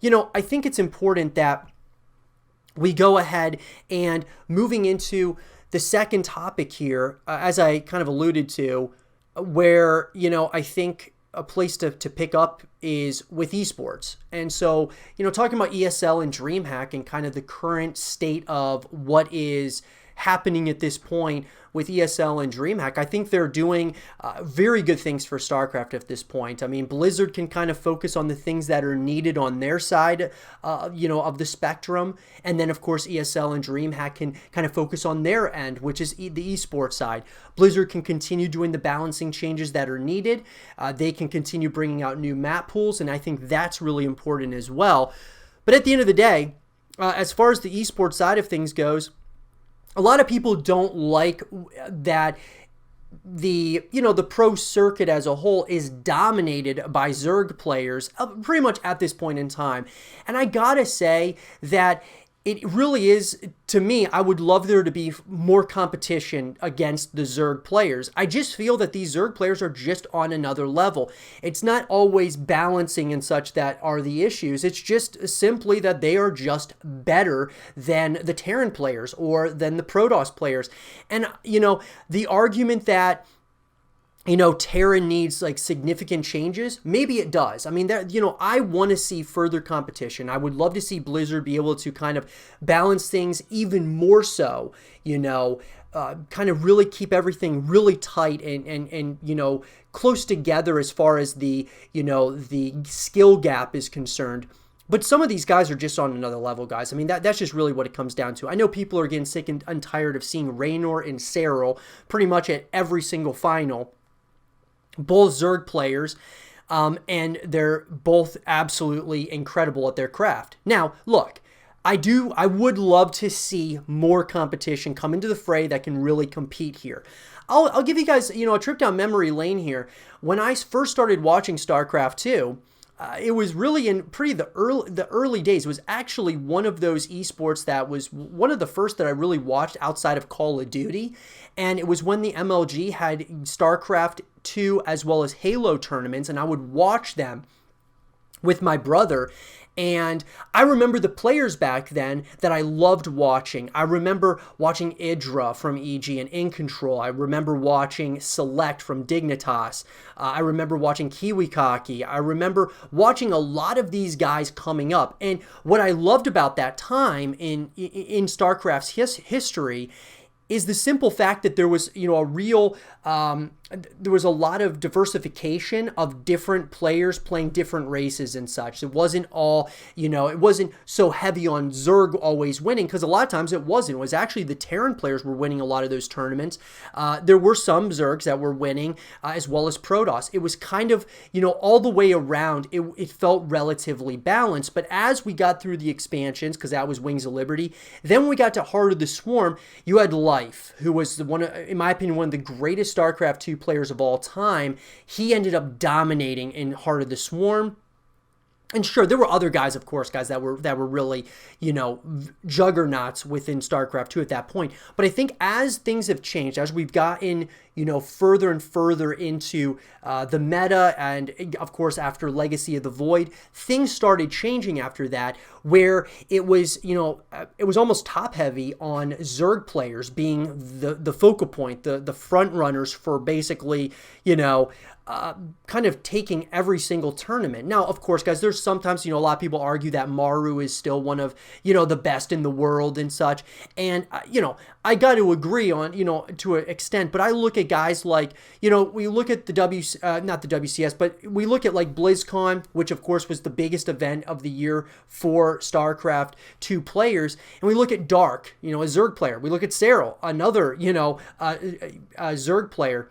I think it's important that we go ahead and moving into the second topic here, as I kind of alluded to, where, I think a place to pick up is with esports. And so, talking about ESL and DreamHack and kind of the current state of what is happening at this point with ESL and DreamHack, I think they're doing very good things for StarCraft at this point. I mean, Blizzard can kind of focus on the things that are needed on their side, of the spectrum. And then, of course, ESL and DreamHack can kind of focus on their end, which is the esports side. Blizzard can continue doing the balancing changes that are needed. They can continue bringing out new map pools, and I think that's really important as well. But at the end of the day, as far as the esports side of things goes, a lot of people don't like that the pro circuit as a whole is dominated by Zerg players pretty much at this point in time. And I gotta say that it really is, to me, I would love there to be more competition against the Zerg players. I just feel that these Zerg players are just on another level. It's not always balancing and such that are the issues. It's just simply that they are just better than the Terran players or than the Protoss players. And, the argument that Terran needs like significant changes, maybe it does. I mean, I want to see further competition. I would love to see Blizzard be able to kind of balance things even more so, kind of really keep everything really tight and close together as far as the skill gap is concerned. But some of these guys are just on another level, guys. I mean, that's just really what it comes down to. I know people are getting sick and tired of seeing Raynor and Serral pretty much at every single final. Both Zerg players, and they're both absolutely incredible at their craft. Now, look, I would love to see more competition come into the fray that can really compete here. I'll give you guys, a trip down memory lane here. When I first started watching StarCraft 2, it was really in the early days. It was actually one of those esports that was one of the first that I really watched outside of Call of Duty. And it was when the MLG had StarCraft 2 as well as Halo tournaments, and I would watch them with my brother. And I remember the players back then that I loved watching. I remember watching Idra from EG and In Control. I remember watching Select from Dignitas. I remember watching Kiwikaki. I remember watching a lot of these guys coming up. And what I loved about that time in StarCraft's history is the simple fact that there was, there was a lot of diversification of different players playing different races and such. It wasn't all, it wasn't so heavy on Zerg always winning, because a lot of times it wasn't. It was actually the Terran players were winning a lot of those tournaments. There were some Zergs that were winning, as well as Protoss. It was kind of, all the way around, it felt relatively balanced. But as we got through the expansions, because that was Wings of Liberty, then when we got to Heart of the Swarm, you had Life, who was in my opinion, one of the greatest StarCraft 2 players of all time. He ended up dominating in Heart of the Swarm. And sure, there were other guys, of course, guys that were really, juggernauts within StarCraft 2 at that point. But I think as things have changed, as we've gotten, further and further into the meta, and of course after Legacy of the Void, things started changing after that, where it was, it was almost top heavy on Zerg players being the focal point, the front runners for basically, kind of taking every single tournament. Now, of course, guys, there's sometimes, a lot of people argue that Maru is still one of, the best in the world and such. And, I got to agree on, to an extent, but I look at guys like, we look at the not the WCS, but we look at like BlizzCon, which of course was the biggest event of the year for StarCraft 2 players. And we look at Dark, a Zerg player. We look at Serral, another, a Zerg player.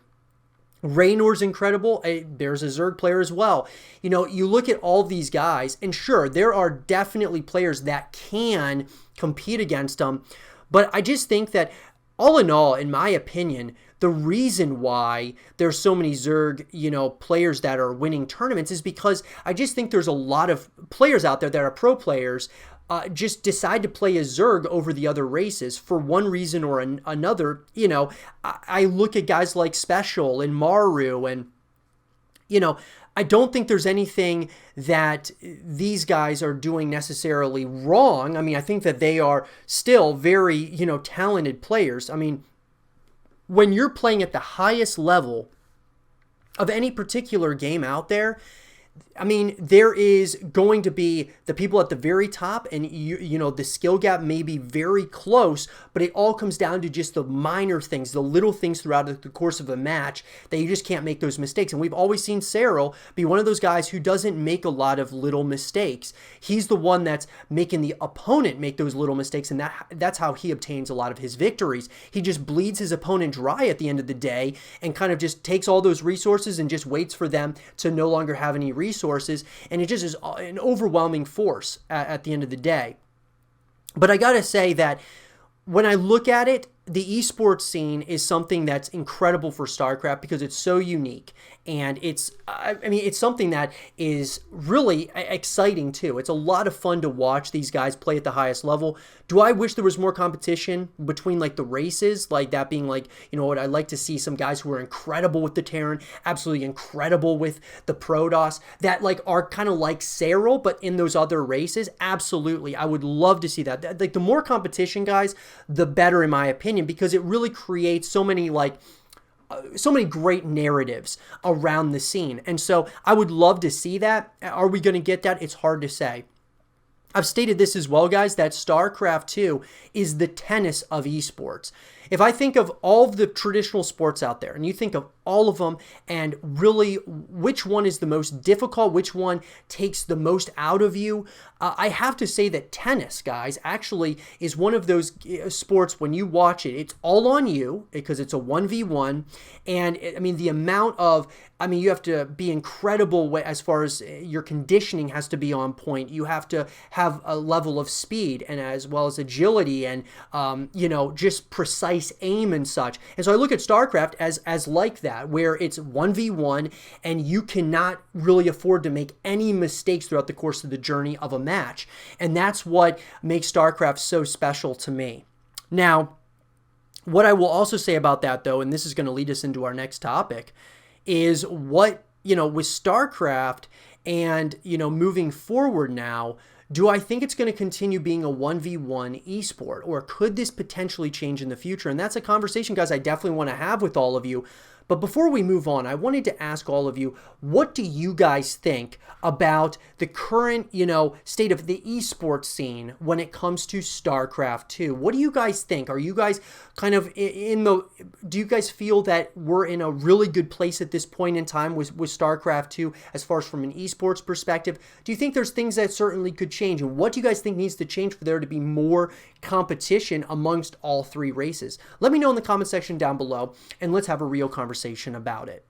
Raynor's incredible. There's a Zerg player as well. You look at all these guys, and sure, there are definitely players that can compete against them. But I just think that, all in all, in my opinion, the reason why there's so many Zerg, players that are winning tournaments is because I just think there's a lot of players out there that are pro players just decide to play as Zerg over the other races for one reason or another. I look at guys like Special and Maru and, I don't think there's anything that these guys are doing necessarily wrong. I mean, I think that they are still very, talented players. I mean, when you're playing at the highest level of any particular game out there, I mean, there is going to be the people at the very top, and the skill gap may be very close, but it all comes down to just the minor things, the little things throughout the course of a match that you just can't make those mistakes. And we've always seen Cyril be one of those guys who doesn't make a lot of little mistakes. He's the one that's making the opponent make those little mistakes, and that's how he obtains a lot of his victories. He just bleeds his opponent dry at the end of the day and kind of just takes all those resources and just waits for them to no longer have any resources, and it just is an overwhelming force at the end of the day. But I gotta say that when I look at it, the esports scene is something that's incredible for StarCraft because it's so unique, and it's something that is really exciting too. It's a lot of fun to watch these guys play at the highest level. Do I wish there was more competition between like the races, like that being like, what I'd like to see some guys who are incredible with the Terran, absolutely incredible with the Protoss, that like are kind of like Cyril, but in those other races? Absolutely. I would love to see that. Like the more competition, guys, the better in my opinion, because it really creates so many great narratives around the scene. And so I would love to see that. Are we going to get that? It's hard to say. I've stated this as well, guys, that StarCraft 2 is the tennis of esports. If I think of all of the traditional sports out there, and you think of all of them, and really which one is the most difficult, which one takes the most out of you, I have to say that tennis, guys, actually is one of those sports when you watch it, it's all on you because it's a 1v1. And the amount of, you have to be incredible as far as your conditioning has to be on point. You have to have a level of speed and as well as agility and, just precise aim and such. And so I look at StarCraft as like that, where it's 1v1 and you cannot really afford to make any mistakes throughout the course of the journey of a match. And that's what makes StarCraft so special to me. Now, what I will also say about that though, and this is going to lead us into our next topic, is what, with StarCraft and, moving forward now, do I think it's going to continue being a 1v1 esport, or could this potentially change in the future? And that's a conversation, guys, I definitely want to have with all of you. But before we move on, I wanted to ask all of you, what do you guys think about the current, state of the esports scene when it comes to StarCraft 2? What do you guys think? Are you guys kind of do you guys feel that we're in a really good place at this point in time with StarCraft 2 as far as from an esports perspective? Do you think there's things that certainly could change? And what do you guys think needs to change for there to be more competition amongst all three races? Let me know in the comment section down below, and let's have a real conversation about it.